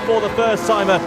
for the first timer.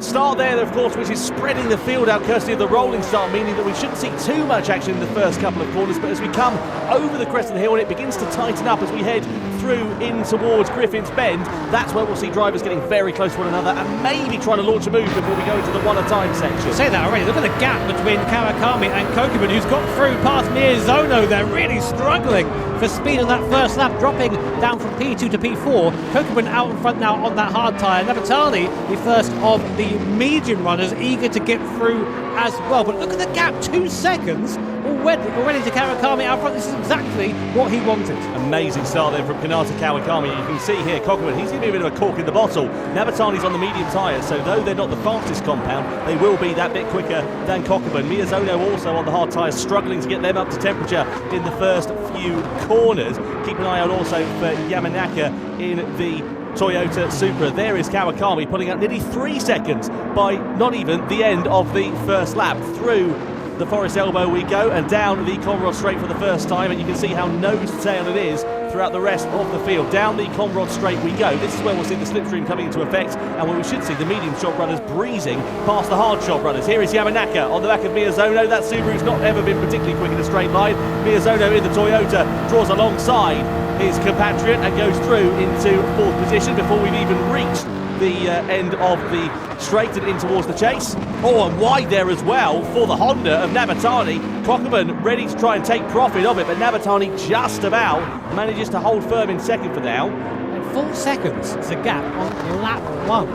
Start there, of course, which is spreading the field out courtesy of the rolling start, meaning that we shouldn't see too much action in the first couple of corners, but as we come over the crest of the hill and it begins to tighten up as we head through in towards Griffin's Bend, that's where we'll see drivers getting very close to one another and maybe trying to launch a move before we go into the one-at-a-time section. Say that already. Look at the gap between Kawakami and Kokubun, who's got through past Miyazono. They're really struggling for speed on that first lap, dropping down from P2 to P4. Kokubun out in front now on that hard tyre. Navatani, the first of the medium runners, eager to get through as well. But look at the gap, 2 seconds already to Kawakami out front. This is exactly what he wanted. Amazing start there from Kanata Kawakami. You can see here Kokubun, he's going to be a bit of a cork in the bottle. Navatani's on the medium tyres, so though they're not the fastest compound, they will be that bit quicker than Kokubun. Miyazono also on the hard tyres, struggling to get them up to temperature in the first few corners. Keep an eye out also for Yamanaka in the Toyota Supra. There is Kawakami putting out nearly 3 seconds by not even the end of the first lap. Through the Forest Elbow we go and down the Conrod Straight for the first time, and you can see how nose to tail it is throughout the rest of the field. Down the Conrod Straight we go. This is where we'll see the slipstream coming into effect and where we should see the medium shot runners breezing past the hard shot runners. Here is Yamanaka on the back of Miyazono. That Subaru's not ever been particularly quick in a straight line. Miyazono in the Toyota draws alongside his compatriot and goes through into 4th position before we've even reached the end of the straight and in towards the chase. Oh, and wide there as well for the Honda of Navatani. Kokubun ready to try and take profit of it, but Navatani just about manages to hold firm in second for now. And 4 seconds is a gap on lap 1.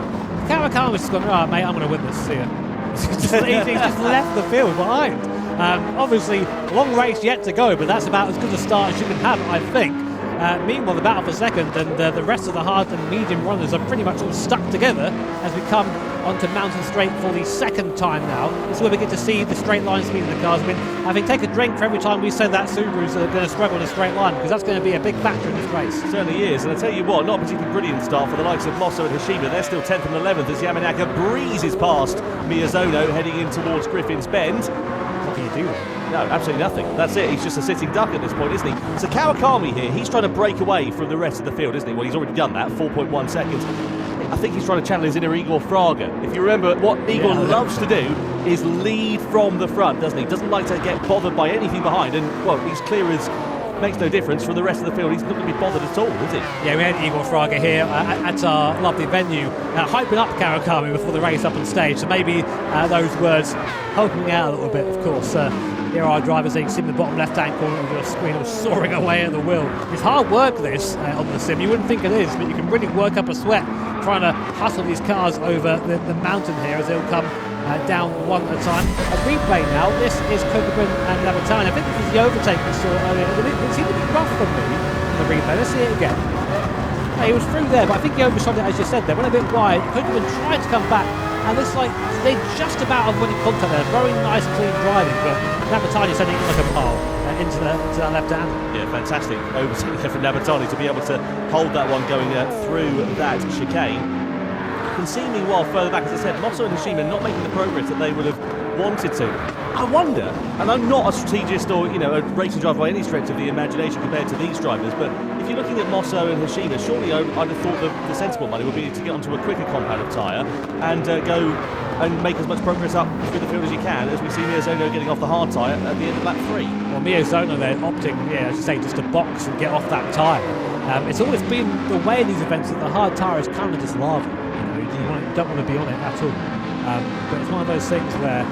Kawakami's just gone, right, mate, I'm going to win this here. He's just left the field behind. Obviously, long race yet to go, but that's about as good a start as you can have, I think. Meanwhile, the battle for second and the rest of the hard and medium runners are pretty much all stuck together as we come onto Mountain Straight for the second time now. This is where we get to see the straight line speed of the cars. I mean, I think take a drink for every time we say that Subaru's going to struggle in a straight line, because that's going to be a big factor in this race. It certainly is, and I tell you what, not a particularly brilliant start for the likes of Mosso and Hashima. They're still 10th and 11th as Yamanaka breezes past Miyazono heading in towards Griffin's Bend. What can you do there? No, absolutely nothing. That's it. He's just a sitting duck at this point, isn't he? So Kawakami here, he's trying to break away from the rest of the field, isn't he? Well, he's already done that, 4.1 seconds. I think he's trying to channel his inner Igor Fraga. If you remember, what Igor loves to do is lead from the front, doesn't he? Doesn't like to get bothered by anything behind. And, well, he's clear as makes no difference for the rest of the field. He's not going to be bothered at all, is he? Yeah, we had Igor Fraga here at our lovely venue, hyping up Kawakami before the race up on stage. So maybe those words helping out a little bit, of course. Here are our drivers, you can see in the bottom left-hand corner of your screen, all soaring away at the wheel. It's hard work, this, on the sim. You wouldn't think it is, but you can really work up a sweat trying to hustle these cars over the mountain here as they'll come down one at a time. A replay now. This is Kokubun and Navatani. I think this is the overtake we saw earlier. It seemed a bit rough from me in the replay. Let's see it again. He was through there, but I think he overshot it, as you said there. Went a bit wide. Kokubun tried to come back, and it's like they just about avoided contact there. Very nice, clean driving, but Navatani sending it like a pole into that left hand. Yeah, fantastic overtake there from Navatani to be able to hold that one going through that chicane. You can see meanwhile further back, as I said, Mosso and Hashima not making the progress that they would have wanted to. I wonder, and I'm not a strategist or a racing driver by any stretch of the imagination compared to these drivers, but if you're looking at Mosso and Hashima, surely I'd have thought the sensible money would be to get onto a quicker compound of tyre and go and make as much progress up through the field as you can, as we see Miyazono getting off the hard tyre at the end of lap 3. Well, Miyazono there opting, as you say, just to box and get off that tyre. It's always been the way in these events that the hard tyre is kind of just lava. You don't want to be on it at all. But it's one of those things where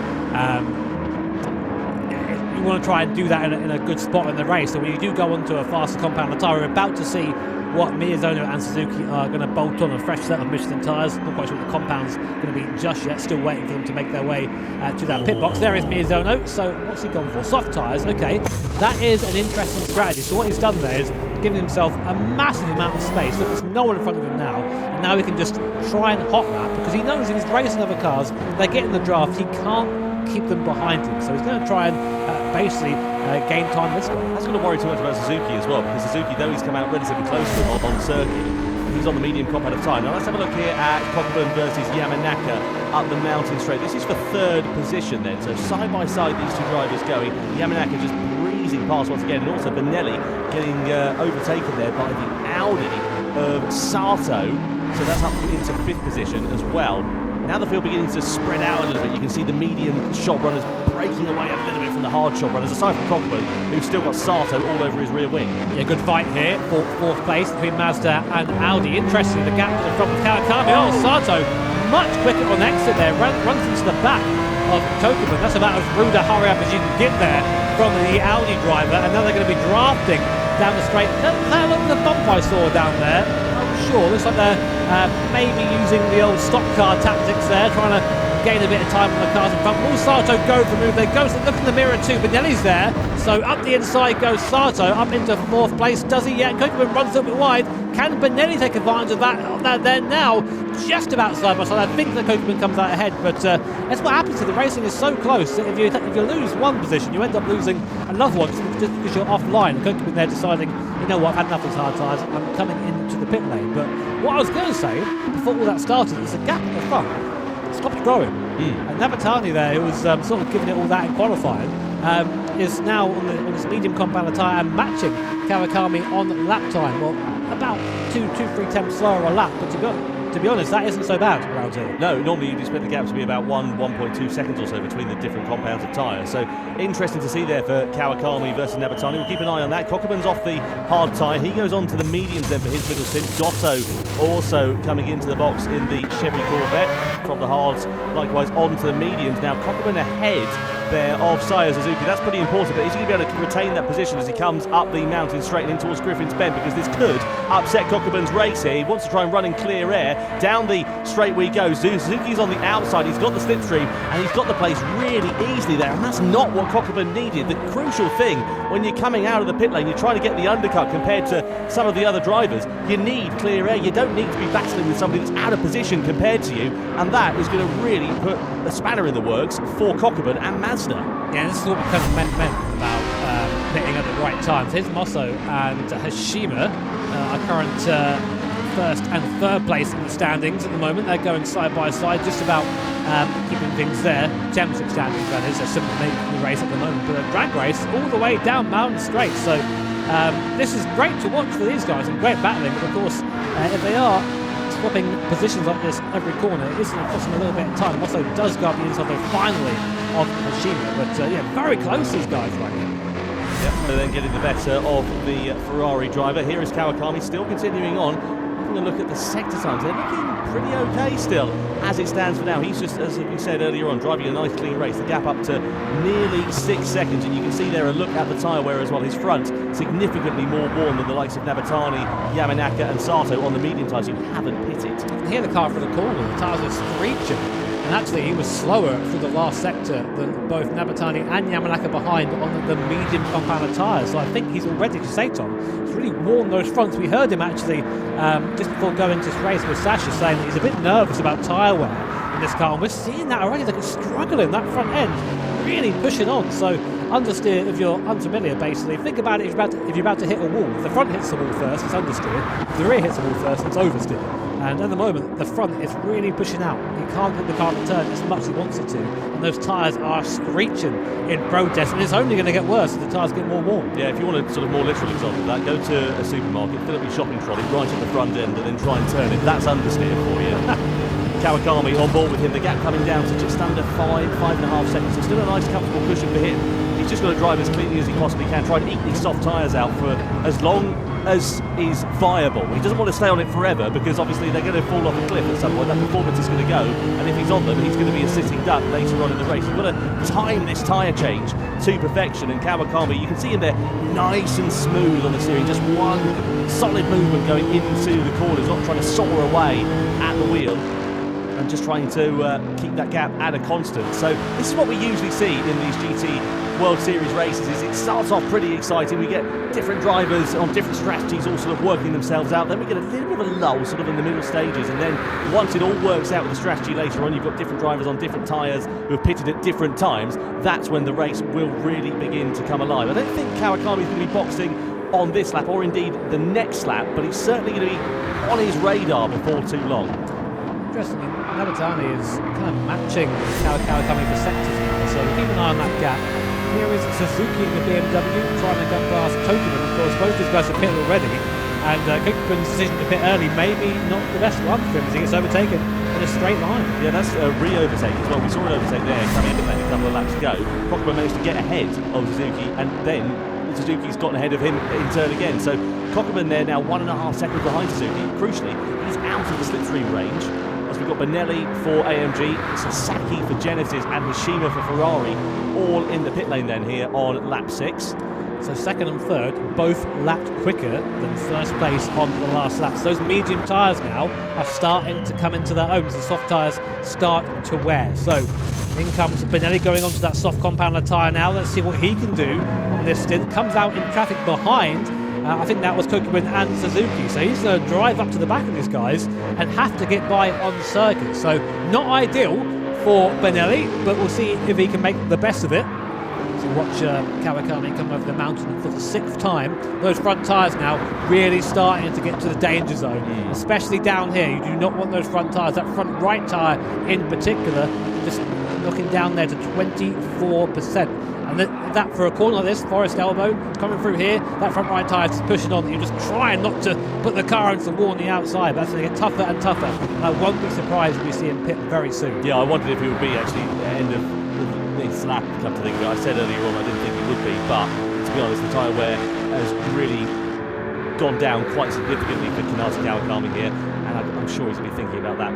you want to try and do that in a good spot in the race. So when you do go onto a faster compound of tyre, we're about to see what Miyazono and Suzuki are going to bolt on a fresh set of Michelin tyres. Not quite sure what the compound's going to be just yet. Still waiting for them to make their way to that pit box. There is Miyazono. So what's he gone for? Soft tyres. Okay, that is an interesting strategy. So what he's done there is giving himself a massive amount of space. Look, there's no one in front of him now. And now he can just try and hot lap, because he knows if he's racing other cars, they get in the draft, he can't keep them behind him. So he's going to try and basically gain time this way. That's going to worry too much about Suzuki as well, because Suzuki, though he's come out relatively close to him on circuit, he's on the medium compound of time. Now let's have a look here at Kokubun versus Yamanaka up the mountain straight. This is for third position then, so side by side these two drivers going. Yamanaka just breezing past once again, and also Benelli getting overtaken there by the Audi of Sato so that's up into 5th position as well. Now the field beginning to spread out a little bit. You can see the medium shot runners breaking away a little bit from the hard shot runners, aside from Cockburn, who's still got Sato all over his rear wing. Yeah, good fight here for 4th place between Mazda and Audi. Interesting, the gap to the front of Kawakami. Oh, Sato, much quicker on exit there, runs into the back of Cockburn. That's about as rude a hurry up as you can get there from the Audi driver, and now they're going to be drafting down the straight. Look at the bump I saw down there. Sure, looks like they're maybe using the old stock car tactics there, trying to gain a bit of time on the cars in front. Will Sato go for the move? There goes, look in the mirror too, Benelli's there, so up the inside goes Sato, up into 4th place. Does he yet? Kokeman runs a little bit wide. Can Benelli take advantage of that there now? Just about side by side. I think that Kokeman comes out ahead, but that's what happens to the racing is so close. If you lose one position, you end up losing another one just because you're offline. Kokeman there deciding, you know what, I've had enough of these hard tyres, I'm coming into the pit lane. But what I was going to say, before all that started, is the gap at the front stopped growing. And Navatani there, who was sort of giving it all that in qualifying, is now on his medium compound tyre and matching Kawakami on lap time. Well, about 2-3 tenths slower a lap, but to be honest, that isn't so bad around here. No, normally you'd expect the gap to be about 1.2 seconds or so between the different compounds of tyre. So interesting to see there for Kawakami versus Navatani. We'll keep an eye on that. Cockburn's off the hard tyre. He goes on to the mediums then for his middle stint. Dotto also coming into the box in the Chevy Corvette from the hards, likewise on to the mediums. Now Cockburn ahead there of Saya Suzuki. That's pretty important, but is he going to be able to retain that position as he comes up the mountain straight in towards Griffin's Bend, because this could upset Cockburn's race here. He wants to try and run in clear air. Down the straight we go. Suzuki's on the outside. He's got the slipstream and he's got the place really easily there, and that's not what Cockburn needed. The crucial thing when you're coming out of the pit lane, you're trying to get the undercut compared to some of the other drivers. You need clear air. You don't need to be battling with somebody that's out of position compared to you, and that is going to really put a spanner in the works for Cockburn and Mazda. Yeah, this is what we kind of meant about pitting at the right times. Here's Mosso and Hashima, our current 1st and 3rd place in the standings at the moment. They're going side by side, just about keeping things there. Championship standings, that is. They're simply making the race at the moment, but a drag race all the way down Mountain Straight. So this is great to watch for these guys and great battling. But of course, if they are swapping positions like this every corner, it is going to cost them a little bit of time. Mosso does go up the inside though, finally, of Hashima. But yeah, very close, these guys right here. Yep, and then getting the better of the Ferrari driver. Here is Kawakami still continuing on. Having a look at the sector times, they're looking pretty okay still as it stands for now. He's just, as we said earlier on, driving a nice clean race. The gap up to nearly 6 seconds, and you can see there a look at the tyre wear as well. His front significantly more worn than the likes of Navatani, Yamanaka and Sato on the medium tyres who haven't pitted. You can hear the car from the corner, the tyres are screeching. And actually, he was slower through the last sector than both Navatani and Yamanaka behind on the medium compound tyres. So I think he's already, to say, Tom, he's really worn those fronts. We heard him actually just before going to this race with Sasha saying that he's a bit nervous about tyre wear in this car. And we're seeing that already. They're struggling, that front end, really pushing on. So understeer, if you're unfamiliar, basically, think about it if you're about to hit a wall. If the front hits the wall first, it's understeer. If the rear hits the wall first, it's oversteer. And at the moment, the front is really pushing out. He can't get the car to turn as much as he wants it to. And those tyres are screeching in protest. And it's only going to get worse as the tyres get more warm. Yeah, if you want a sort of more literal example of that, go to a supermarket, fill up your shopping trolley right at the front end and then try and turn it. That's understeer for you. Kawakami on board with him. The gap coming down to just under 5.5 seconds. So still a nice comfortable cushion for him. He's just got to drive as cleanly as he possibly can, try and eke these soft tyres out for as long as is viable. He doesn't want to stay on it forever because obviously they're going to fall off a cliff at some point. That performance is going to go, and if he's on them, he's going to be a sitting duck later on in the race. You've got to time this tyre change to perfection, and Kawakami, you can see him there nice and smooth on the steering, just one solid movement going into the corners, not trying to soar away at the wheel, and just trying to keep that gap at a constant. So this is what we usually see in these GT World Series races. Is it starts off pretty exciting. We get different drivers on different strategies all sort of working themselves out. Then we get a little bit of a lull sort of in the middle stages, and then once it all works out with the strategy later on, you've got different drivers on different tyres who have pitted at different times. That's when the race will really begin to come alive. I don't think Kawakami's going to be boxing on this lap or indeed the next lap, but he's certainly going to be on his radar before too long. Interestingly, Navatani is kind of matching Kawakami for sectors now, so keep an eye on that gap. Here is Suzuki in the BMW trying to get past Tokyo. Of course, both these guys have pitted already. And Kokuben's decision to pit early, maybe not the best one for him as he gets overtaken in a straight line. Yeah, that's a re-overtake as well. We saw an overtake there coming into a couple of laps ago. Kokuben managed to get ahead of Suzuki, and then Suzuki's gotten ahead of him in turn again. So Kokuben there now 1.5 seconds behind Suzuki. Crucially, he's out of the slipstream range. As we've got Benelli for AMG, Sasaki for Genesis, and Mishima for Ferrari, all in the pit lane then here on lap 6. So second and third both lapped quicker than first place on the last lap. So those medium tyres now are starting to come into their own as the soft tyres start to wear. So in comes Benelli going onto that soft compounder tyre now. Let's see what he can do on this stint. Comes out in traffic behind. I think that was Kokuben and Suzuki. So he's going to drive up to the back of these guys and have to get by on the circuit. So not ideal for Benelli, but we'll see if he can make the best of it. So watch Kawakami come over the mountain for the 6th time. Those front tyres now really starting to get to the danger zone, especially down here. You do not want those front tyres, that front right tyre in particular, just knocking down there to 24%. And that for a corner like this, Forest Elbow, coming through here, that front right tyre is pushing on. You're just trying not to put the car into the wall on the outside. That's going to get tougher and tougher. And I won't be surprised if we see him pit very soon. Yeah, I wondered if he would be actually at the end of this lap, come to think of it. I said earlier on I didn't think he would be, but to be honest, the tyre wear has really gone down quite significantly for Kanata Kawakami here, and I'm sure he's going to be thinking about that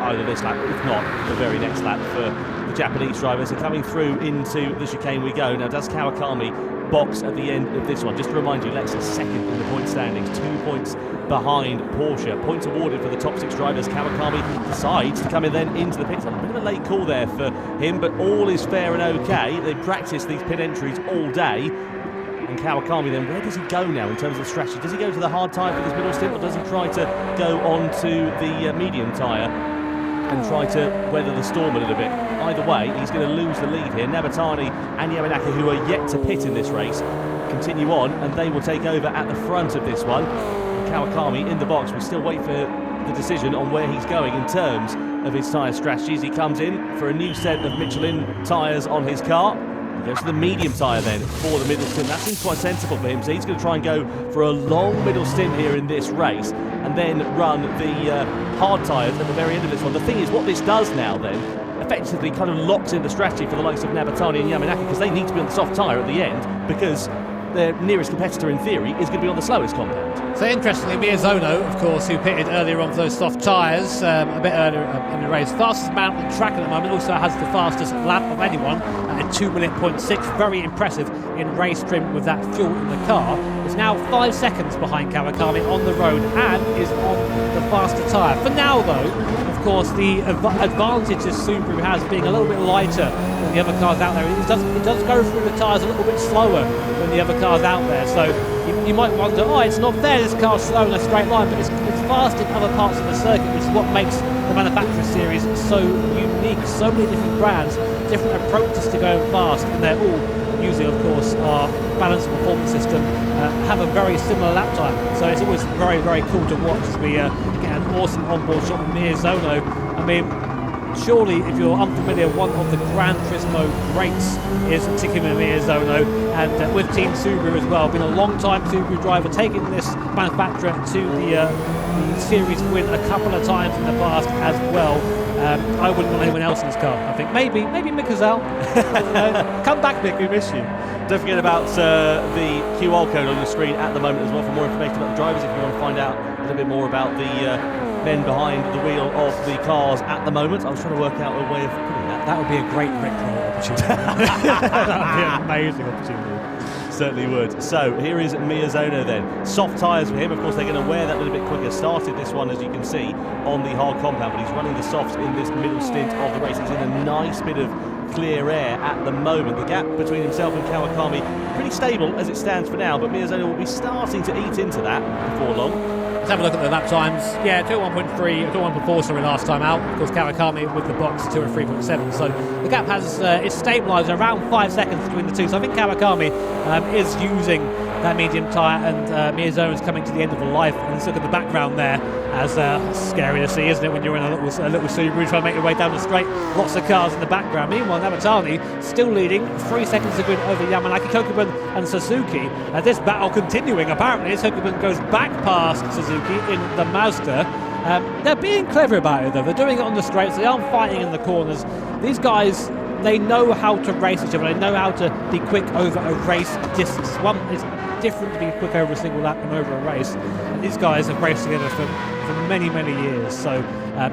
either this lap, if not the very next lap for the Japanese drivers. So coming through into the chicane we go. Now, does Kawakami box at the end of this one? Just to remind you, Lexus second in the point standings, 2 points behind Porsche. Points awarded for the top 6 drivers. Kawakami decides to come in then into the pits. A bit of a late call there for him, but all is fair and okay. They practice these pit entries all day. And Kawakami then, where does he go now in terms of strategy? Does he go to the hard tyre for this middle stint, or does he try to go on to the medium tyre and try to weather the storm a little bit? Either way, he's going to lose the lead here. Nabatani and Yamanaka, who are yet to pit in this race, continue on, and they will take over at the front of this one. Kawakami in the box. We still wait for the decision on where he's going in terms of his tyre strategies. He comes in for a new set of Michelin tyres on his car. He goes to the medium tyre then for the middle stint. That seems quite sensible for him. So he's going to try and go for a long middle stint here in this race and then run the hard tyres at the very end of this one. The thing is, what this does now then effectively kind of locks in the strategy for the likes of Nabatani and Yamanaka, because they need to be on the soft tyre at the end, because their nearest competitor in theory is going to be on the slowest compound. So interestingly, Miyazono, of course, who pitted earlier on for those soft tyres a bit earlier in the race, fastest man on the track at the moment, also has the fastest lap of anyone at a 2:06. Very impressive in race trim with that fuel in the car. Is now 5 seconds behind Kawakami on the road and is on the faster tyre. For now, though, of course, the advantage that Subaru has being a little bit lighter than the other cars out there. It does go through the tyres a little bit slower than the other cars out there. So you might wonder, oh, it's not fair, this car's slow in a straight line, but it's fast in other parts of the circuit, which is what makes the Manufacturer Series so unique. So many different brands, different approaches to going fast, and they're all using, of course, our balanced performance system, have a very similar lap time. So it's always very, very cool to watch as we get an awesome onboard shot with Miyazono. I mean, surely, if you're unfamiliar, one of the Gran Turismo greats is Takuma Miyazono, and with Team Subaru as well. Been a long-time Subaru driver, taking this manufacturer to the series win a couple of times in the past as well. I wouldn't want anyone else in this car. I think maybe Mick Hazell. Come back, Mick, we miss you. Don't forget about the QR code on your screen at the moment as well for more information about the drivers if you want to find out a little bit more about the men behind the wheel of the cars at the moment. I was trying to work out a way of putting that. That would be a great Rickroll opportunity. That would be an amazing opportunity. Certainly would. So here is Miyazono then. Soft tyres for him. Of course, they're going to wear that a little bit quicker. Started this one, as you can see, on the hard compound, but he's running the softs in this middle stint of the race. He's in a nice bit of clear air at the moment. The gap between himself and Kawakami pretty stable as it stands for now, but Miyazono will be starting to eat into that before long. Let's have a look at the lap times. Yeah, 2:01.3, 2:01.4, sorry, last time out. Of course, Kawakami with the box 2:03.7. So the gap has it's stabilised around 5 seconds between the two. So I think Kawakami is using that medium tyre, and Miyazono is coming to the end of the life. And let's look at the background there. As scary to see, isn't it, when you're in a little Subaru trying to make your way down the straight. Lots of cars in the background. Meanwhile, Nabatani still leading, 3 seconds to win over Yamanaki. Kokuben and Suzuki. This battle continuing apparently as Kokeman goes back past Suzuki in the Mazda. They're being clever about it though, they're doing it on the straights, they aren't fighting in the corners. These guys, they know how to race each other, they know how to be quick over a race distance. One is different to be quick over a single lap and over a race. And these guys have raced together for many, many years, so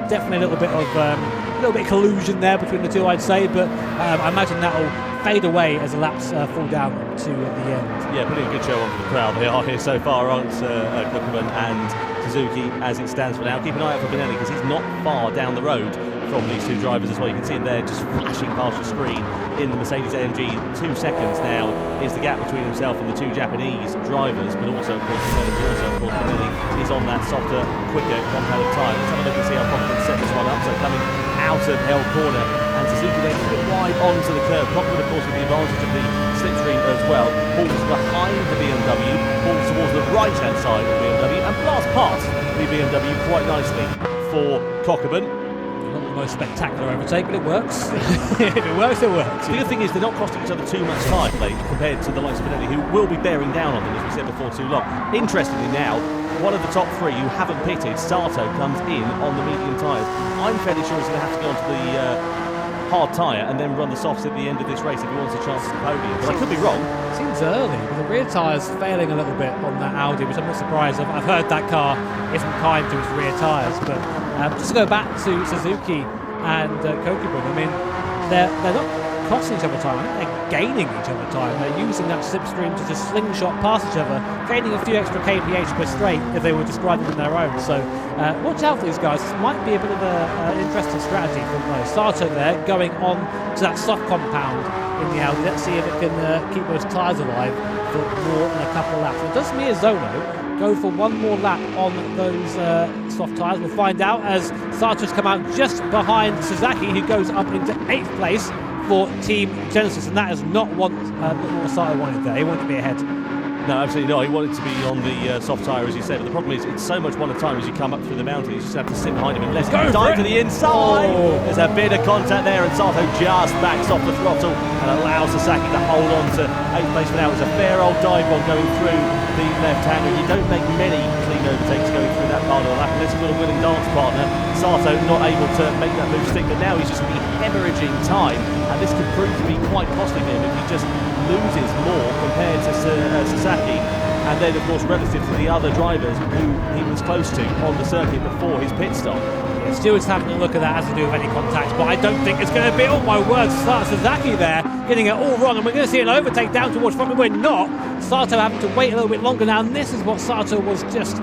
definitely a little bit of collusion there between the two, I'd say, but I imagine that'll fade away as the laps fall down to the end. Yeah, putting a good show on for the crowd. They are here so far, aren't Kokeman and Suzuki as it stands for now. Keep an eye out for Benelli because he's not far down the road from these two drivers as well. You can see him there just flashing past your screen in the Mercedes-AMG. 2 seconds now is the gap between himself and the two Japanese drivers, but also, of course, Benelli is on that softer, quicker compound of time. Let's have a look and see how Cochran set this one up. So coming out of Hell Corner, and Suzuki then a bit wide onto the curve. Cochran, of course, with the advantage of the slipstream as well, falls behind the BMW, falls towards the right-hand side of the BMW, and blasts past the BMW quite nicely for Cochran. Not the most spectacular overtake, but it works. If it works, it works. The good thing is they're not costing each other too much time, compared to the likes of Benelli, who will be bearing down on them, as we said before, too long. Interestingly now, one of the top three who haven't pitted, Sato, comes in on the medium tyres. I'm fairly sure he's going to have to go onto the hard tyre and then run the softs at the end of this race if he wants a chance at the podium. But I could be wrong. Seems early, but the rear tyre's failing a little bit on that Audi, which I'm not surprised. I've heard that car isn't kind to its rear tyres, but just to go back to Suzuki and Kokeman, I mean, they're not costing each other time. I think they're gaining each other time. They're using that slipstream to just slingshot past each other, gaining a few extra kph per straight if they were just riding on their own. So watch out for these guys. This might be a bit of an interesting strategy from Sato there, going on to that soft compound in the Audi. Let's see if it can keep those tyres alive for more than a couple of laps. It does Miyazono go for one more lap on those soft tyres. We'll find out as Sato's come out just behind Suzuki, who goes up into 8th place for Team Genesis, and that is not what Sato wanted there. He wanted to be ahead. No, absolutely not. He wanted to be on the soft tyre, as you said, but the problem is it's so much one at a time as you come up through the mountain. You just have to sit behind him and let him dive to the inside. Oh. There's a bit of contact there, and Sato just backs off the throttle and allows Sasaki to hold on to 8th place for now. It's a fair old dive bomb going through the left-hander. You don't make many clean overtakes going through that part of the lap unless you've got a willing dance partner. Sato not able to make that move stick, but now he's just going to be hemorrhaging time, and this could prove to be quite costly for him if he just loses more compared to Sasaki, and then of course relative to the other drivers who he was close to on the circuit before his pit stop. Yeah, Stewart's having a look at that as to do with any contact, but I don't think it's going to be, oh my word, Sasaki there getting it all wrong, and we're going to see an overtake down towards front, but we're not. Sato having to wait a little bit longer now, and this is what Sato was just,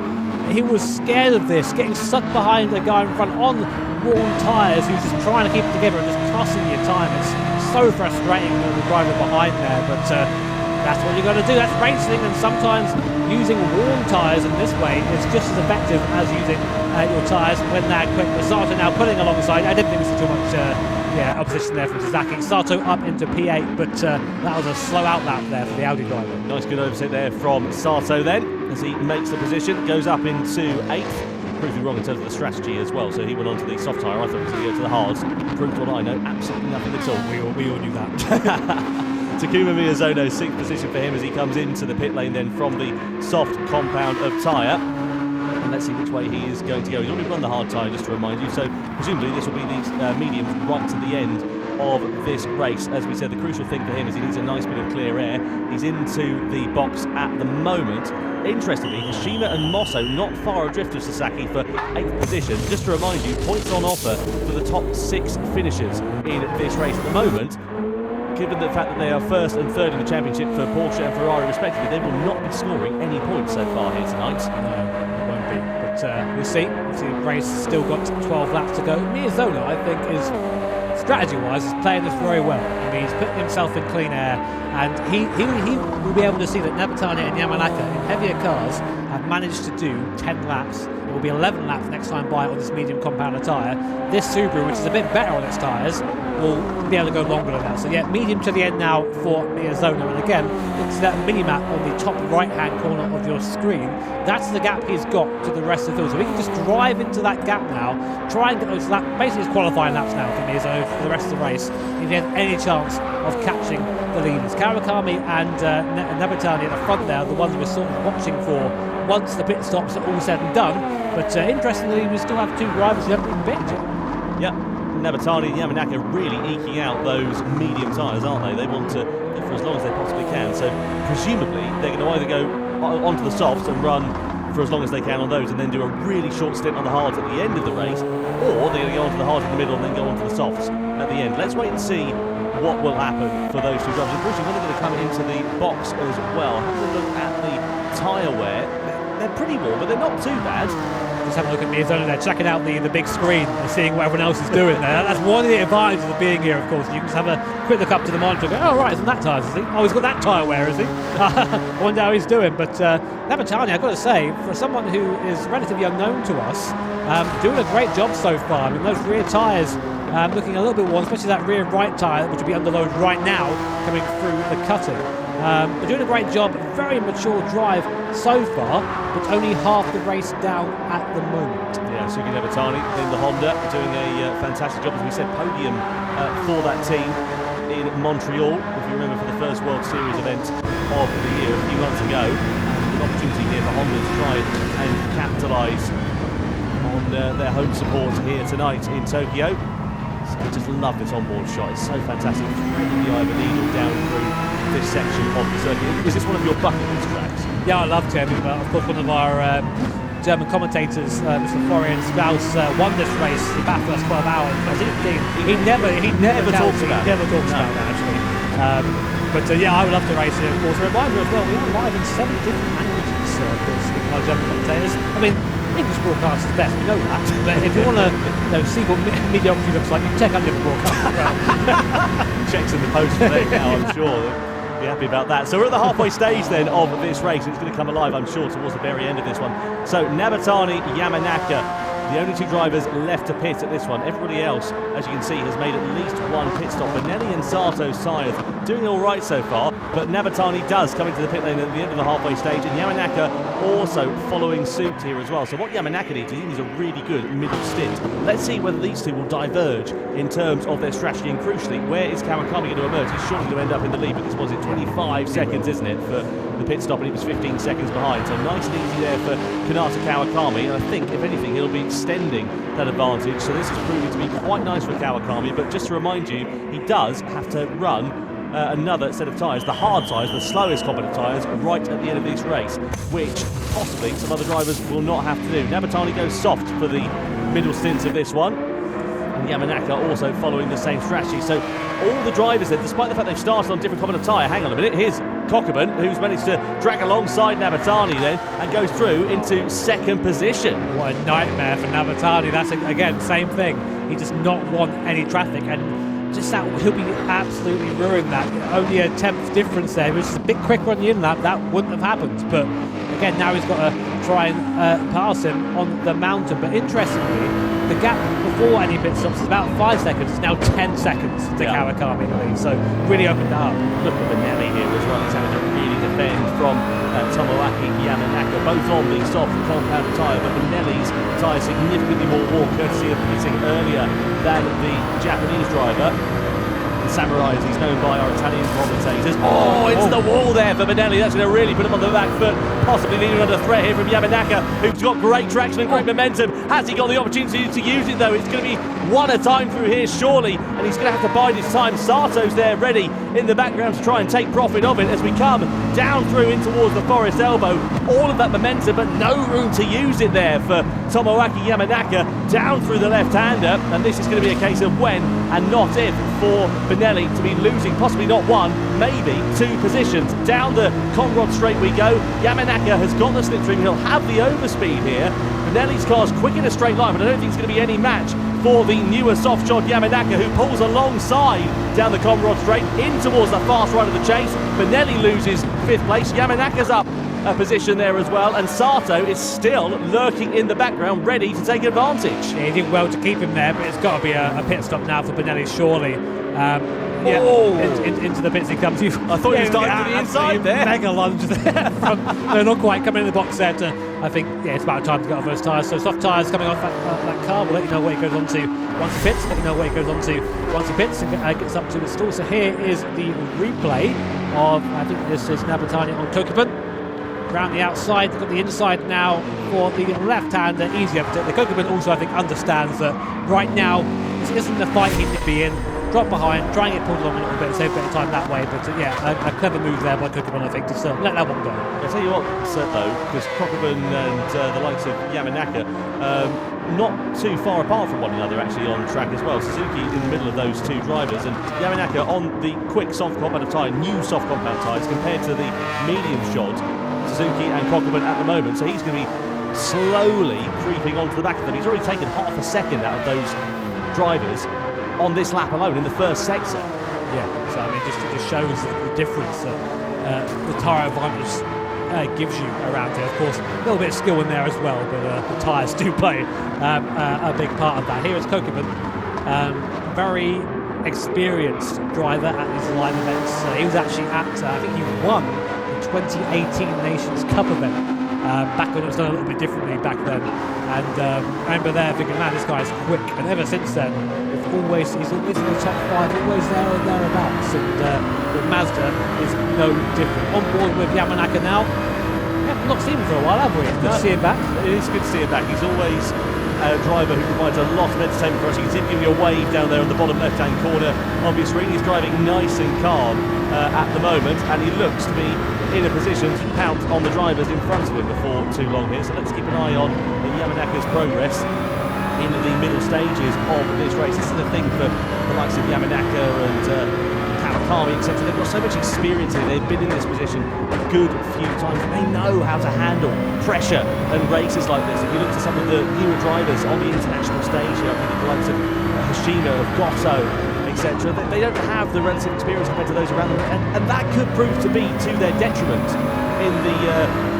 he was scared of this, getting stuck behind the guy in front on worn tyres who's just trying to keep it together and just costing you time. It's so frustrating with the driver behind there, but that's what you've got to do. That's racing, and sometimes using worn tyres in this way is just as effective as using your tyres when they're quick. But Sato now pulling alongside. I didn't think this was too much opposition there from Sasaki. Sato up into P8, but that was a slow out lap there for the Audi driver. Nice good overtake there from Sato then, as he makes the position, goes up into 8th. Proved me wrong in terms of the strategy as well, so he went on to the soft tyre. I thought he was going to go to the hards. Proved what I know, absolutely nothing at all. We all knew that. Takuma Miyazono, 6th position for him as he comes into the pit lane then from the soft compound of tyre. And let's see which way he is going to go. He's already run the hard tyre, just to remind you, so presumably this will be the mediums right to the end of this race. As we said, the crucial thing for him is he needs a nice bit of clear air. He's into the box at the moment. Interestingly, Hashima and Mosso not far adrift of Sasaki for 8th position. Just to remind you, points on offer for the top 6 finishers in this race at the moment. Given the fact that they are 1st and 3rd in the championship for Porsche and Ferrari respectively, they will not be scoring any points so far here tonight. No, it won't be, but we'll see. The race has still got 12 laps to go. Miyazono, I think, is strategy-wise, is playing this very well. I mean, he's putting himself in clean air, and he will be able to see that Nabatani and Yamanaka in heavier cars managed to do 10 laps. It will be 11 laps next time by on this medium compound tyre. This Subaru, which is a bit better on its tyres, will be able to go longer than that. So yeah, medium to the end now for Miyazono. And again, it's that mini-map on the top right-hand corner of your screen. That's the gap he's got to the rest of the field. So we can just drive into that gap now, try and get those laps. Basically, it's qualifying laps now for Miyazono for the rest of the race, if he has any chance of catching the leaders. Kawakami and Nabatani at the front there are the ones we're sort of watching for once the pit stops are all said and done. But interestingly, we still have two drivers who haven't been picked. Yep, Nabatani and Yamanaka really eking out those medium tyres, aren't they? They want to go for as long as they possibly can. So presumably they're going to either go onto the softs and run for as long as they can on those, and then do a really short stint on the hards at the end of the race, or they're going to go onto the hards in the middle and then go onto the softs at the end. Let's wait and see what will happen for those two drivers. And Bruce, when they're going to come into the box as well. Have a look at the tyre wear. They're pretty warm, but they're not too bad. Just have a look at Miyazono there, checking out the big screen and seeing what everyone else is doing there. That's one of the advantages of being here, of course. You can just have a quick look up to the monitor and go, oh, right, isn't that tyres, is he? Oh, he's got that tyre wear, is he? I wonder how he's doing. But Nabatani, I've got to say, for someone who is relatively unknown to us, doing a great job so far. I mean, those rear tyres looking a little bit warm, especially that rear right tyre, which will be under load right now, coming through the cutting. They're doing a great job, very mature drive so far, but only half the race down at the moment. Yeah, Suki Nabatani in the Honda doing a fantastic job, as we said, podium for that team in Montreal, if you remember, for the first World Series event of the year a few months ago. An opportunity here for Honda to try and capitalise on their home support here tonight in Tokyo. So I just love this onboard shot, it's so fantastic. Threading the eye of a needle down through this section of the circuit. Was this one of your bucket list tracks? Yeah, I love to. Of course, one of our German commentators, Mr. Florian Strauss, won this race the back first 12 hours. He never talks about that, actually. But yeah, I would love to race it, of course. A reminder as well, we are live in 7 different languages, of course, with our German commentators. I mean, English broadcast is best, we know that. But if you want to see what mediocrity looks like, you can check out different broadcasts. Checks in the post for them now, I'm sure. Be happy about that. So we're at the halfway stage then of this race. It's going to come alive, I'm sure, towards the very end of this one. So Nabatani, Yamanaka, the only two drivers left to pit at this one. Everybody else, as you can see, has made at least one pit stop. Benelli and Sato Sayers doing all right so far, but Nabatani does come into the pit lane at the end of the halfway stage, and Yamanaka also following suit here as well. So what Yamanaka needs, he needs a really good middle stint. Let's see whether these two will diverge in terms of their strategy, and crucially, where is Kawakami going to emerge? He's surely going to end up in the lead, because was it 25 seconds, isn't it, for the pit stop, and he was 15 seconds behind. So nice and easy there for Kanata Kawakami, and I think, if anything, he'll be extending that advantage. So this is proving to be quite nice for Kawakami, but just to remind you, he does have to run another set of tyres, the hard tyres, the slowest competent tyres, right at the end of this race, which possibly some other drivers will not have to do. Nabatani goes soft for the middle stints of this one, and Yamanaka also following the same strategy. So all the drivers there, despite the fact they've started on different competent tyre, hang on a minute, here's Cockburn, who's managed to drag alongside Nabatani then and goes through into second position. What a nightmare for Nabatani. That's, again, same thing. He does not want any traffic, and just that, he'll be absolutely ruined that. Only a 10th difference there. If it was just a bit quicker on the in-lap, that wouldn't have happened. But again, now he's got to try and pass him on the mountain. But interestingly, the gap before any pit stops is about 5 seconds. It's now 10 seconds to Kawakami in the lead. So really opened that up. Look at Benelli here as well. He's having to really defend from Tomoaki Yamanaka, both on the soft compound tyre, but Benelli's tyre significantly more warm, courtesy of pitting earlier than the Japanese driver. Samurai, as he's known by our Italian commentators. Oh, it's the wall there for Benelli. That's going to really put him on the back foot, possibly leading under threat here from Yamanaka, who's got great traction and great momentum. Has he got the opportunity to use it, though? It's going to be one at a time through here, surely, and he's going to have to bide his time. Sato's there ready in the background to try and take profit of it as we come down through in towards the forest elbow. All of that momentum, but no room to use it there for Tomoaki Yamanaka down through the left-hander, and this is going to be a case of when and not if for Benelli to be losing possibly not one, maybe 2 positions. Down the Conrod straight we go. Yamanaka has got the slipstream, he'll have the overspeed here. Benelli's car's quick in a straight line, but I don't think it's going to be any match for the newer soft shod Yamanaka, who pulls alongside down the Conrod straight in towards the fast right of the chase. Benelli loses 5th place. Yamanaka's up position there as well, and Sato is still lurking in the background, ready to take advantage. Yeah, he did well to keep him there, but it's got to be a pit stop now for Benelli, surely. Into the pits he comes. I thought he was diving to the inside there. Mega lunge there. No, not quite coming in the box there. I think it's about time to get off those tyres. So soft tyres coming off that car. We'll let you know what he goes on to once he pits. Let you know what he goes on to once he pits and gets up to the stall. So here is the replay of, I think this is Nabatani on Kokubun. Around the outside, they've got the inside now for the left-hander, easier. The Kokubun also, I think, understands that right now this isn't the fight he need to be in. Drop behind, try and get pulled along a little bit, save a bit of time that way. But a clever move there by Kokubun, I think, to let that one go. I'll tell you what, though, because Kokubun and the likes of Yamanaka, not too far apart from one another actually on track as well. Suzuki in the middle of those two drivers, and Yamanaka on the quick soft compound tyre, new soft compound tyres compared to the medium shod Suzuki and Kokubun at the moment. So he's going to be slowly creeping onto the back of them. He's already taken half a second out of those drivers on this lap alone in the first sector. Yeah, so I mean, it just shows the difference that the tyre advantage gives you around here. Of course, a little bit of skill in there as well, but the tyres do play a big part of that. Here is Kokubun, very experienced driver at these live events. He was actually at, I think he won the 2018 Nations Cup event back when it was done a little bit differently back then. And I remember there thinking, man, this guy's quick. And ever since then, he's always in the top 5, always there or thereabouts. And the Mazda is no different. On board with Yamanaka now. Yeah, not seen him for a while, have we? It's good to see him back. It is good to see him back. He's always a driver who provides a lot of entertainment for us. You can see him giving you a wave down there on the bottom left-hand corner of your screen. He's driving nice and calm at the moment, and he looks to be in a position to pounce on the drivers in front of him before too long here. So let's keep an eye on Yamanaka's progress in the middle stages of this race. This is the thing for the likes of Yamanaka and Kawakami, etc. They've got so much experience here. They've been in this position a good few times. They know how to handle pressure and races like this. If you look to some of the newer drivers on the international stage here, I think the likes of Hoshino, of Goto, etc., they don't have the relative experience compared to those around them, and that could prove to be to their detriment in the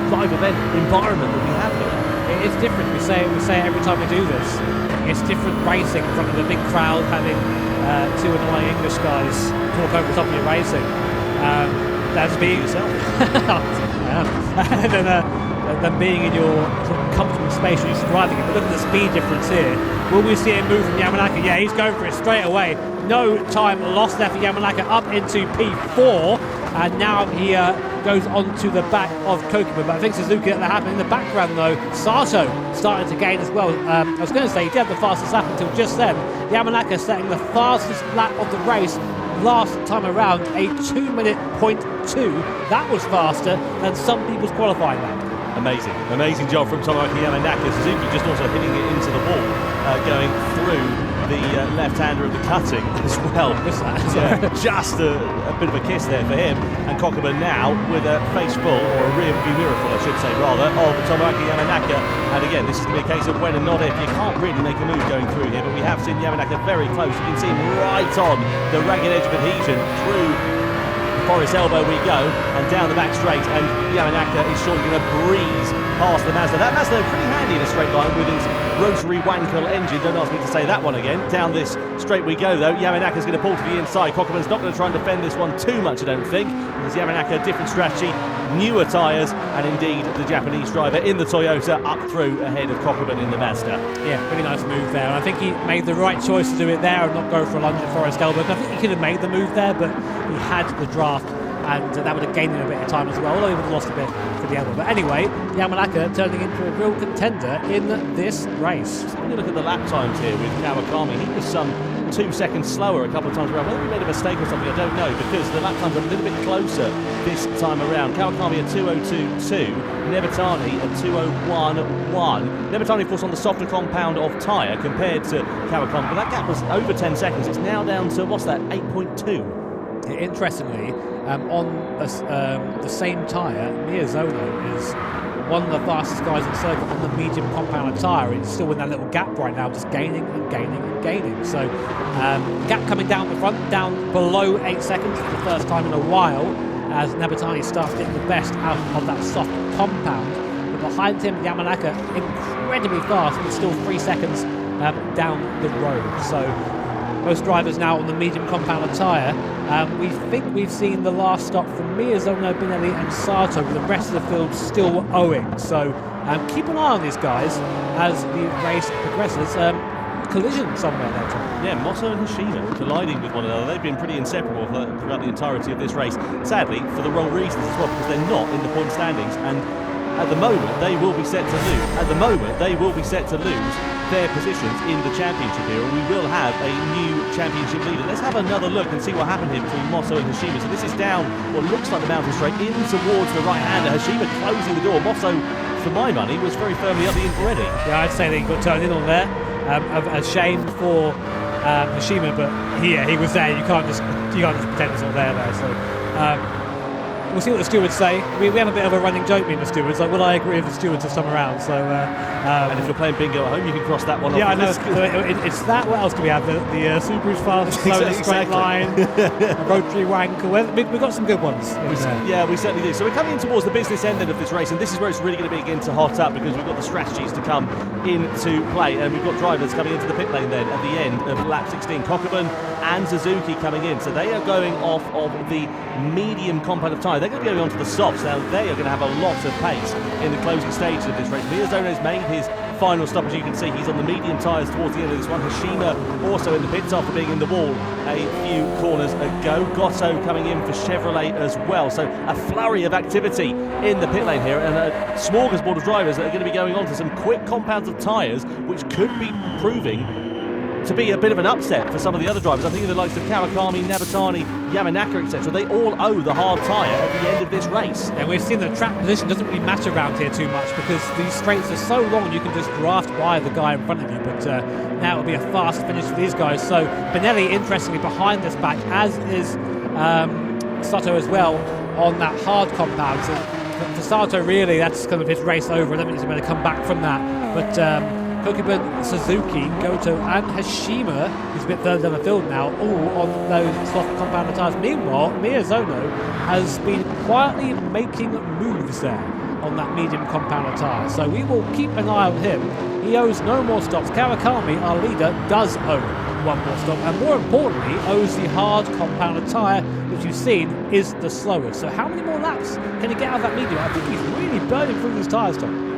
live event environment that we have here. It's different. We say it every time we do this. It's different racing in front of a big crowd, having two annoying English guys talk over the top of your racing. That's being yourself. And then being in your sort of comfortable space when you're driving it. But look at the speed difference here. Will we see him move from Yamanaka? Yeah, he's going for it straight away. No time lost there for Yamanaka, up into P4, and now he goes on to the back of Kokubun. But I think Suzuki let that happen. In the background though, Sato starting to gain as well. I was going to say he did have the fastest lap until just then. Yamanaka setting the fastest lap of the race last time around, a 2:02. That was faster than some people's qualifying lap. Amazing job from Tomoaki Yamanaka. Suzuki just also hitting it into the wall, going through the left-hander of the cutting as well. Just a bit of a kiss there for him. And Kokubun now with a face full, or a rear view mirror full, I should say rather, of Tomoaki Yamanaka. And again, this is going to be a case of when and not if. You can't really make a move going through here, but we have seen Yamanaka very close. You can see him right on the ragged edge of adhesion through Forest Elbow we go, and down the back straight, and Yamanaka is surely going to breeze past the Mazda. That Mazda pretty handy in a straight line with his rotary Wankel engine. Don't ask me to say that one again. Down this straight we go though. Yamanaka's going to pull to the inside. Kokubun's not going to try and defend this one too much, I don't think. Because Yamanaka, different strategy, newer tyres, and indeed the Japanese driver in the Toyota up through ahead of Kokubun in the Mazda. Yeah, really nice move there. And I think he made the right choice to do it there and not go for a lunge at Forest Elbow. I think he could have made the move there, but he had the draft, and that would have gained him a bit of time as well, although he would have lost a bit for the elbow. But anyway, Yamanaka turning into a real contender in this race. Just having a look at the lap times here with Kawakami, he was some 2 seconds slower a couple of times around. Whether he made a mistake or something, I don't know, because the lap times are a little bit closer this time around. Kawakami at 2:02.2, Nebatani at 2:01.1. Nebatani, of course, on the softer compound of tyre compared to Kawakami, but that gap was over 10 seconds. It's now down to, what's that, 8.2. Interestingly, on the same tyre, Miyazono is one of the fastest guys in the circuit on the medium compound tyre. It's still in that little gap right now, just gaining and gaining and gaining. So gap coming down the front, down below 8 seconds for the first time in a while, as Nabatani starts getting the best out of that soft compound. But behind him, Yamanaka incredibly fast, but still 3 seconds down the road. So most drivers now on the medium compound tyre. We think we've seen the last stop from Miyazono, Benelli and Sato, with the rest of the field still owing. So keep an eye on these guys as the race progresses. Collision somewhere there, Tom. Yeah, Moto and Hashima colliding with one another. They've been pretty inseparable throughout the entirety of this race. Sadly, for the wrong reasons as well, because they're not in the point standings. And at the moment, they will be set to lose. At the moment, they will be set to lose their positions in the championship here, and we will have a new championship leader. Let's have another look and see what happened here between Moto and Hashima. So this is down what looks like the mountain straight in towards the right-hander. Hashima closing the door. Moto, for my money, was very firmly up the in already. Yeah, I'd say that he got turned in on there. A shame for Hashima, but he was there. You can't just pretend it's not there. So we'll see what the stewards say. We have a bit of a running joke between the stewards. Like, will I agree with the stewards this time around? So, and if you're playing bingo at home, you can cross that one off. Yeah, I know. It's that. What else do we have? The Subaru's fast, slowly straight line, rotary wank. We've got some good ones. Yeah, we certainly do. So we're coming in towards the business end of this race, and this is where it's really going to begin to hot up, because we've got the strategies to come into play, and we've got drivers coming into the pit lane then at the end of lap 16. Kokubun and Suzuki coming in, so they are going off of the medium compound of tyre. They're going to be going on to the softs. Now they are going to have a lot of pace in the closing stages of this race. Miyazono's made his final stop, as you can see. He's on the medium tyres towards the end of this one. Hashima also in the pits after being in the wall a few corners ago. Goto coming in for Chevrolet as well. So a flurry of activity in the pit lane here, and a smorgasbord of drivers that are going to be going on to some quick compounds of tyres, which could be proving to be a bit of an upset for some of the other drivers. I think of the likes of Kawakami, Nabatani, Yamanaka, etc. They all owe the hard tyre at the end of this race. And we've seen the track position doesn't really matter around here too much, because these straights are so long you can just draft by the guy in front of you. But now it'll be a fast finish for these guys. So Benelli, interestingly, behind this batch, as is Sato as well on that hard compound. So for Sato, really, that's kind of his race over. I don't think he's going to come back from that. But Kokubun, Suzuki, Goto and Hashima, who's a bit further down the field now, all on those soft compound tyres. Meanwhile, Miyazono has been quietly making moves there on that medium compound tyre. So we will keep an eye on him. He owes no more stops. Kawakami, our leader, does owe one more stop, and more importantly, owes the hard compound tyre, which you've seen is the slowest. So how many more laps can he get out of that medium? I think he's really burning through these tyres, Tom.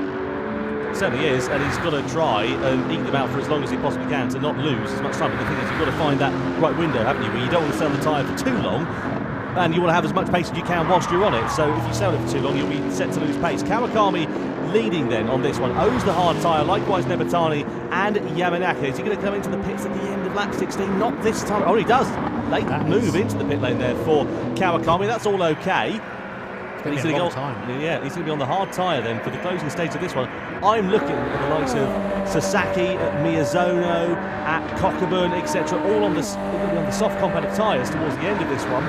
Certainly is, and he's got to try and eke them out for as long as he possibly can to not lose as much time. But the thing is, you've got to find that right window, haven't you, where you don't want to sell the tyre for too long, and you want to have as much pace as you can whilst you're on it. So if you sell it for too long, you'll be set to lose pace. Kawakami leading then on this one, owes the hard tyre, likewise Nabatani and Yamanaka. Is he going to come into the pits at the end of lap 16? Not this time. Oh, he does. Late move into the pit lane there for Kawakami. That's all okay. He's going to be on the hard tyre then for the closing stage of this one. I'm looking at the likes of Sasaki, at Miyazono, at Kokubun, etc. All on the soft compound tyres towards the end of this one.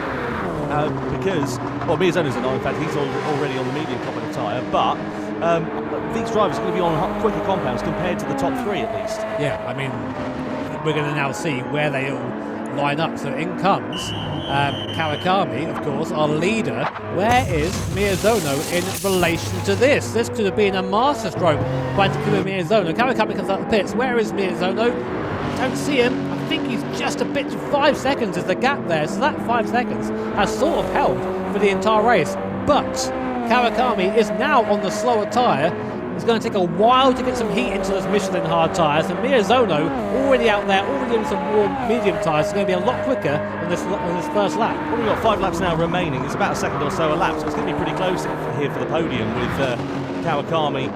Because, well, Miyazono's at 9, in fact, he's already on the medium compound tyre. But these drivers are going to be on quicker compounds compared to the top 3 at least. Yeah, I mean, we're going to now see where they all line up. So in comes Kawakami, of course, our leader. Where is Miyazono in relation to this? This could have been a masterstroke by Takuma Miyazono. Kawakami comes out the pits. Where is Miyazono? Don't see him. I think he's just a bit. 5 seconds is the gap there. So that 5 seconds has sort of held for the entire race. But Kawakami is now on the slower tyre. It's going to take a while to get some heat into those Michelin hard tyres, and Miyazono already out there, already in some warm medium tyres. It's going to be a lot quicker on this first lap. Well, we've got 5 laps now remaining. It's about a second or so a lap, so it's going to be pretty close here for the podium with Kawakami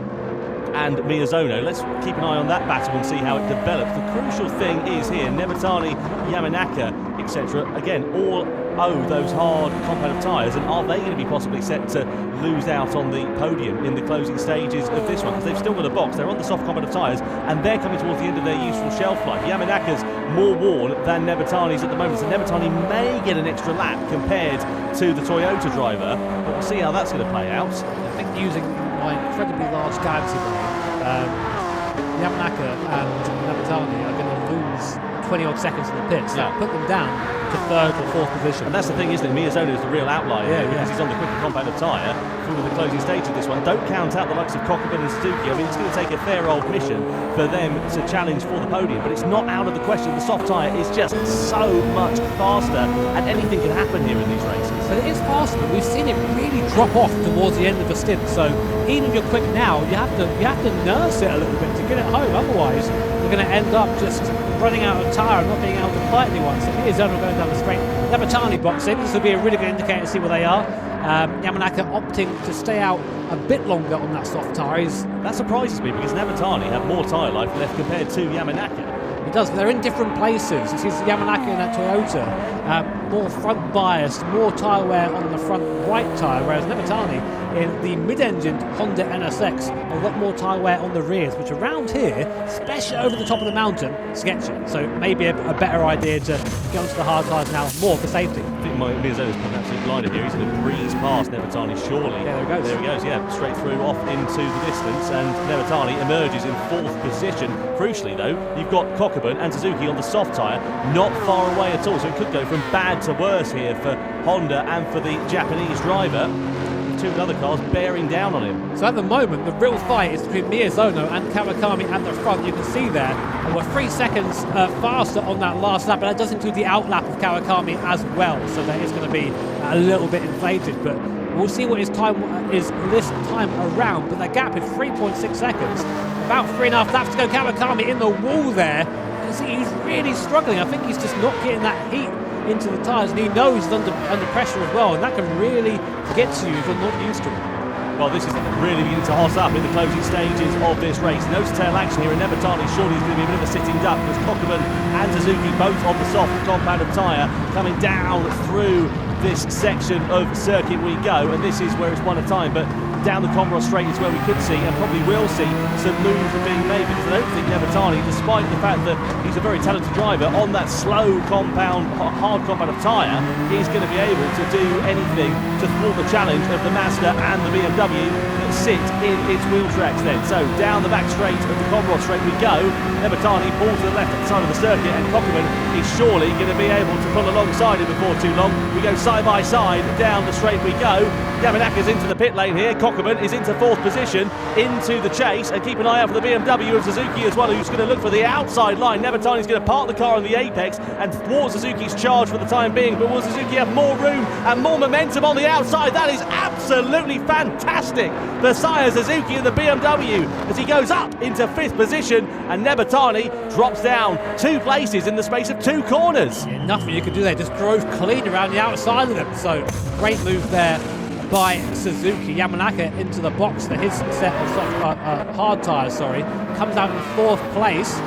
and Miyazono. Let's keep an eye on that battle and see how it develops. The crucial thing is here, Nabatani, Yamanaka, etc. Again, all owe those hard compound tyres, and are they going to be possibly set to lose out on the podium in the closing stages of this one? Because they've still got a box, they're on the soft compound tyres, and they're coming towards the end of their useful shelf life. Yamanaka's more worn than Nabatani's at the moment, so Nabatani may get an extra lap compared to the Toyota driver, but we'll see how that's going to play out. I think using my incredibly large galaxy brain, Yamanaka and Nabatani are going to lose 20 odd seconds in the pits. So Yeah. put them down to third or fourth position. And that's the thing, isn't it? Miyazono is the real outlier here because he's on the quicker compound of tyre through the closing stage of this one. Don't count out the likes of Cockburn and Suzuki. I mean, it's going to take a fair old mission for them to challenge for the podium, but it's not out of the question. The soft tyre is just so much faster, and anything can happen here in these races. But it is faster, but we've seen it really drop off towards the end of the stint. So even if you're quick now, you have to nurse it a little bit to get it home. Otherwise, you're going to end up just running out of tyre and not being able to fight anyone. So Miyazono going down the straight. Nevertani boxing. This will be a really good indicator to see where they are. Yamanaka opting to stay out a bit longer on that soft tyre. That surprises me because Nevertani have more tyre life left compared to Yamanaka. It does, but they're in different places. You see Yamanaka in that Toyota, more front biased, more tyre wear on the front right tyre, whereas Nevertani in the mid-engined Honda NSX, a lot more tyre wear on the rears, which around here, especially over the top of the mountain, sketchy. So maybe a better idea to get onto the hard tyres now, more for safety. I think Miyazono's put an absolute glider here. He's going to breeze past Nevertani, surely. Yeah, there he goes. There he goes, yeah, straight through off into the distance, and Nevertani emerges in fourth position. Crucially, though, you've got Cockburn and Suzuki on the soft tyre, not far away at all, so it could go from bad to worse here for Honda and for the Japanese driver. Two other cars bearing down on him. So at the moment, the real fight is between Miyazono and Kawakami at the front. You can see there, and we're 3 seconds faster on that last lap, but that does include the outlap of Kawakami as well, so that is going to be a little bit inflated, but we'll see what his time is this time around, but the gap is 3.6 seconds. About 3.5 laps to go. Kawakami in the wall there. You can see he's really struggling. I think he's just not getting that heat into the tyres, and he knows he's under pressure as well, and that can really get to you if you're not used to it. Well, this is really beginning to hot up in the closing stages of this race. Nose-to-tail action here, and Nevertani surely is going to be a bit of a sitting duck because Cockburn and Suzuki both on the soft compound of tyre coming down through this section of circuit we go, and this is where it's one at a time, but down the Comoros Straight is where we could see and probably will see some moves being made, because I don't think Nevertani, despite the fact that he's a very talented driver on that slow compound, hard compound of tyre, is going to be able to do anything to thwart the challenge of the Mazda and the BMW that sit in its wheel tracks then. So down the back straight of the Comoros Straight we go. Nevertani pulls to the left at the side of the circuit, and Cockburn is surely going to be able to pull alongside him before too long. We go side by side down the straight we go. Yamanaka's into the pit lane here. Cockburn is into fourth position, into the chase, and keep an eye out for the BMW of Suzuki as well, who's going to look for the outside line. Nevertani's going to park the car on the apex and thwart Suzuki's charge for the time being, but will Suzuki have more room and more momentum on the outside? That is absolutely fantastic for Saya Suzuki and the BMW as he goes up into fifth position, and Nevertani drops down 2 places in the space of 2 corners. Yeah, nothing you could do there, just drove clean around the outside of them, so great move there by Suzuki. Yamanaka into the box for his set of hard tyres, comes out in fourth place,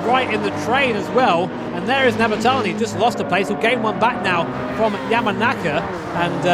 right in the train as well, and there is Nevertani, just lost a place, he'll gain one back now from Yamanaka, and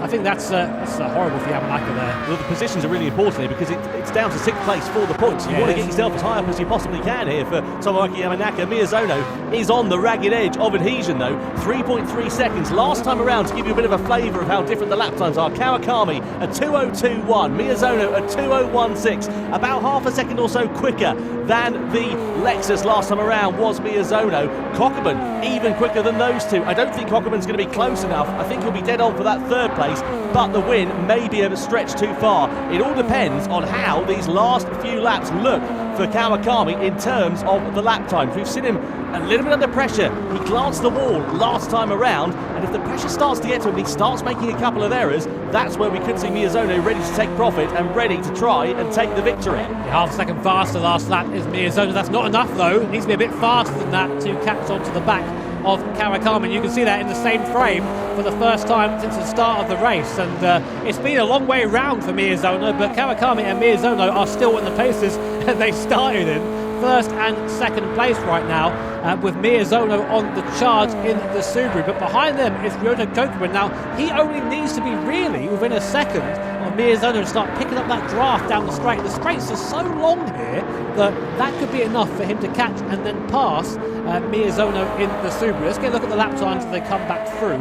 I think that's horrible for Yamanaka there. Well, the positions are really important here because it's down to 6th place for the points. You want to get yourself as high up as you possibly can here for Tomoaki Yamanaka. Miyazono is on the ragged edge of adhesion though, 3.3 seconds last time around, to give you a bit of a flavour of how different the lap times are. Kawakami at 2:02.1, Miyazono at 2:01.6, about half a second or so quicker than the Lexus last time around was Miyazono. Cockburn even quicker than those two. I don't think Cockburn's going to be close enough. I think he'll be dead on for that 3rd place, but the win may be a stretch too far. It all depends on how these last few laps look for Kawakami in terms of the lap times. We've seen him a little bit under pressure. He glanced the wall last time around, and if the pressure starts to get to him and he starts making a couple of errors, that's where we could see Miyazono ready to take profit and ready to try and take the victory. Half a second faster last lap is Miyazono. That's not enough though. It needs to be a bit faster than that to catch onto the back of Kawakami. You can see that in the same frame for the first time since the start of the race, and it's been a long way round for Miyazono, but Kawakami and Miyazono are still in the places they started in. First and second place right now, with Miyazono on the charge in the Subaru, but behind them is Ryota Kokuman. Now he only needs to be really within a second of Miyazono to start picking up that draft down the straight. The straights are so long here that could be enough for him to catch and then pass Miyazono in the Subaru. Let's get a look at the lap times as they come back through.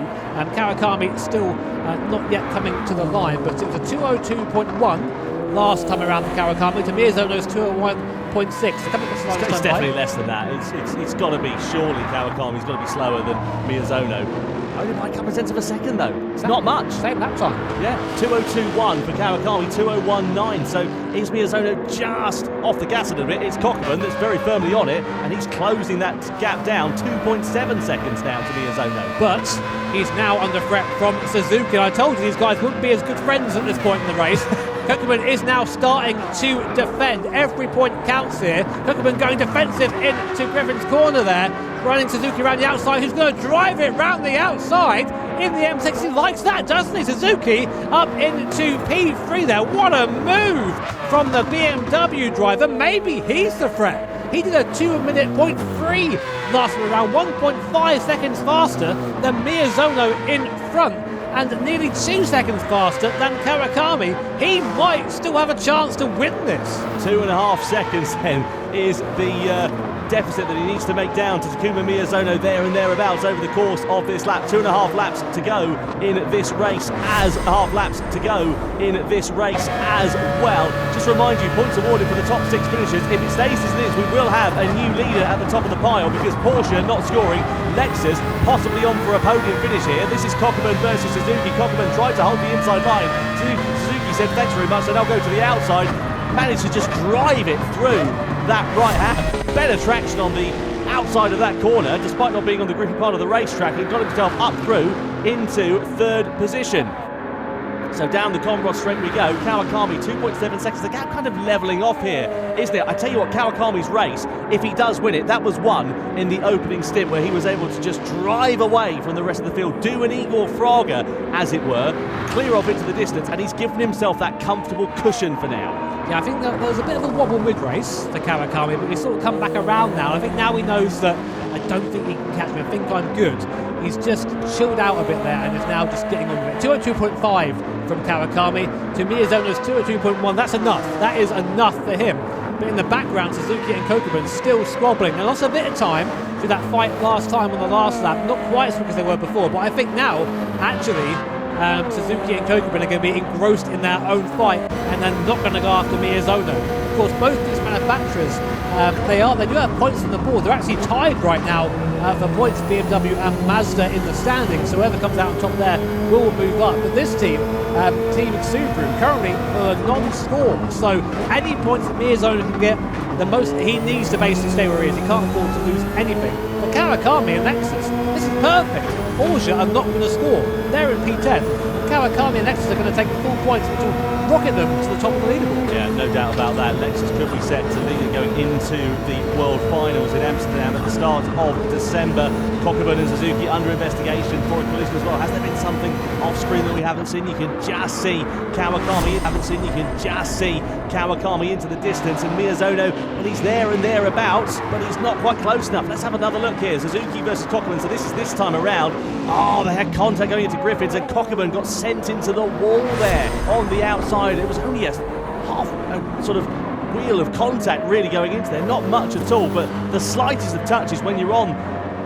Kawakami still not yet coming to the line, but it was a 2:02.1 last time around for Kawakami to Miyazono's 2:01. 8.6. So coming across the line It's this time, definitely right? less than that. It's got to be, surely Kawakami's got to be slower than Miyazono. Only by a couple of tenths of a second though. It's not much. Same lap time. Yeah, 2:02.1 for Kawakami, 2:01.9. So is Miyazono just off the gas a little bit? It's Cockburn that's very firmly on it, and he's closing that gap down 2.7 seconds down to Miyazono. But he's now under threat from Suzuki. I told you these guys wouldn't be as good friends at this point in the race. Kokeman is now starting to defend. Every point counts here. Kokeman going defensive into Griffin's corner there. Running Suzuki around the outside, who's going to drive it round the outside in the M6. He likes that, doesn't he? Suzuki up into P3 there. What a move from the BMW driver. Maybe he's the threat. He did a 2:03 last time around, 1.5 seconds faster than Miyazono in front, and nearly 2 seconds faster than Kawakami. He might still have a chance to win this. 2.5 seconds then is the deficit that he needs to make down to Takuma Miyazono there and thereabouts over the course of this lap. 2.5 laps to go in this race as well. Just remind you, points awarded for the top 6 finishers. If it stays as it is, we will have a new leader at the top of the pile because Porsche not scoring, Lexus possibly on for a podium finish here. This is Cockburn versus Suzuki. Cockburn tried to hold the inside line. Suzuki said thanks very much and I'll go to the outside. Managed to just drive it through that right hand. Better traction on the outside of that corner, despite not being on the grippy part of the racetrack, and got himself up through into 3rd position. So down the Conrod straight we go. Kawakami 2.7 seconds. The gap kind of levelling off here, isn't it? I tell you what, Kawakami's race, if he does win it, that was won in the opening stint where he was able to just drive away from the rest of the field, do an Igor Fraga, as it were, clear off into the distance, and he's given himself that comfortable cushion for now. Yeah, I think that there was a bit of a wobble mid-race for Kawakami, but he's sort of come back around now. I think now he knows that I don't think he can catch me. I think I'm good. He's just chilled out a bit there and is now just getting on with it. 202.5 from Kawakami to Miyazono's 202.1. That's enough. That is enough for him. But in the background, Suzuki and Kokeman still squabbling. They lost a bit of time through that fight last time on the last lap. Not quite as quick as they were before, but I think now, actually, Suzuki and Kokeman are going to be engrossed in their own fight and then not going to go after Miyazono. Of course, both these manufacturers, they do have points on the board. They're actually tied right now for points, BMW and Mazda in the standings. So whoever comes out on top there will move up. But this team, Team Subaru, currently non-score. So any points that Miyazono can get, the most he needs to basically stay where he is. He can't afford to lose anything. But Kawakami and Lexus, this is perfect. Porsche are not going to score. They're in P10. Kawakami and Lexus are going to take the full points, which will rocket them to the top of the leaderboard. Yeah, no doubt about that. Lexus could be set to lead going into the World Finals in Amsterdam at the start of December. Cockburn and Suzuki under investigation for a collision as well. Has there been something off screen that we haven't seen? You can just see Kawakami. Into the distance, and Miyazono, and he's there and thereabouts, but he's not quite close enough. Let's have another look here. Suzuki versus Cockburn. So this is this time around. Oh, they had contact going into Griffins, and Cockburn got sent into the wall there on the outside. It was only a half sort of wheel of contact really going into there. Not much at all, but the slightest of touches when you're on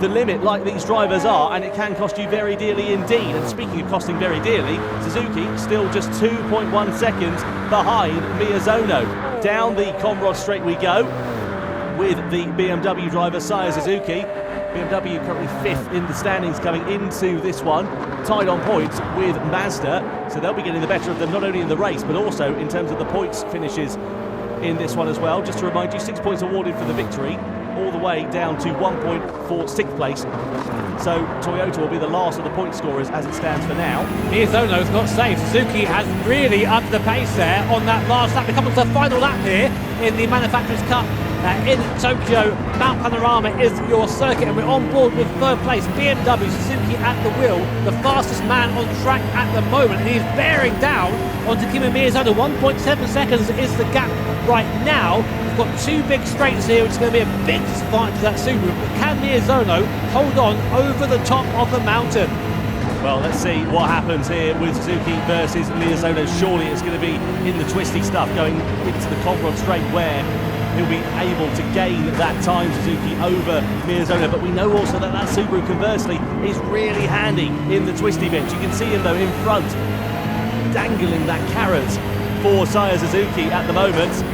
the limit like these drivers are, and it can cost you very dearly indeed. And speaking of costing very dearly, Suzuki still just 2.1 seconds behind Miyazono. Down the Conrod straight we go with the BMW driver Saya Suzuki. BMW currently 5th in the standings coming into this one, tied on points with Mazda, so they'll be getting the better of them not only in the race but also in terms of the points finishes in this one as well. Just to remind you, 6 points awarded for the victory, all the way down to 1 point for 6th place. So Toyota will be the last of the point scorers as it stands for now. Miyazono's not safe. Suzuki has really upped the pace there on that last lap. It comes to the final lap here in the Manufacturers' Cup in Tokyo. Mount Panorama is your circuit, and we're on board with 3rd place. BMW, Suzuki at the wheel, the fastest man on track at the moment, and he's bearing down on Takuma Miyazono. 1.7 seconds is the gap right now. We've got 2 big straights here, which is going to be a big disadvantage to that Subaru. But can Miyazono hold on over the top of the mountain? Well, let's see what happens here with Suzuki versus Miyazono. Surely it's going to be in the twisty stuff going into the Conrod straight where he'll be able to gain that time, Suzuki, over Miyazono. But we know also that that Subaru, conversely, is really handy in the twisty bits. You can see him, though, in front, dangling that carrot for Saya Suzuki at the moment.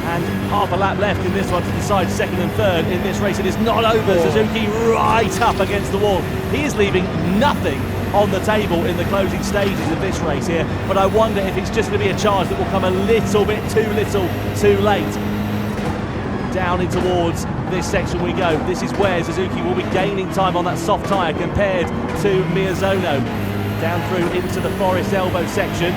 and half a lap left in this one to decide second and third in this race. It is not over. Suzuki right up against the wall. He is leaving nothing on the table in the closing stages of this race here, but I wonder if it's just going to be a charge that will come a little bit too little too late. Down in towards this section we go. This is where Suzuki will be gaining time on that soft tyre compared to Miyazono. Down through into the Forest Elbow section,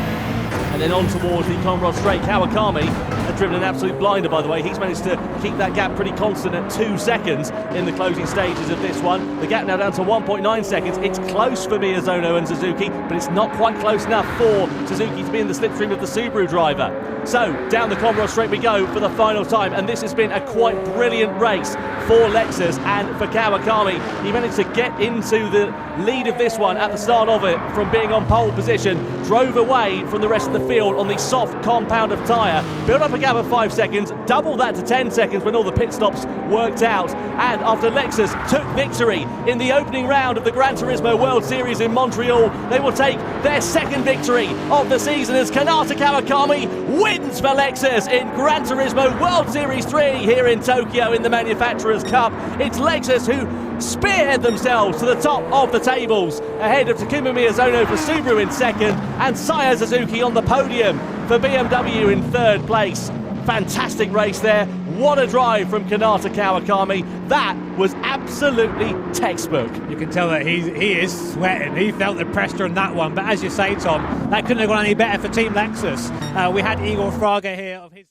and then on towards the Conrod Straight. Kawakami has driven an absolute blinder, by the way. He's managed to keep that gap pretty constant at 2 seconds in the closing stages of this one. The gap now down to 1.9 seconds. It's close for Miyazono and Suzuki, but it's not quite close enough for Suzuki to be in the slipstream of the Subaru driver. So, down the Conrod Straight we go for the final time, and this has been a quite brilliant race for Lexus and for Kawakami. He managed to get into the lead of this one at the start of it from being on pole position, drove away from the rest of the field on the soft compound of tyre, built up a gap of 5 seconds, doubled that to 10 seconds when all the pit stops worked out, and after Lexus took victory in the opening round of the Gran Turismo World Series in Montreal, they will take their second victory of the season as Kanata Kawakami wins for Lexus in Gran Turismo World Series 3 here in Tokyo in the Manufacturers Cup. It's Lexus who spearhead themselves to the top of the tables ahead of Takuma Miyazono for Subaru in second and Saya Suzuki on the podium for BMW in third place. Fantastic race there. What a drive from Kanata Kawakami. That was absolutely textbook. You can tell that he is sweating. He felt the pressure on that one. But as you say, Tom, that couldn't have gone any better for Team Lexus. We had Igor Fraga here of his...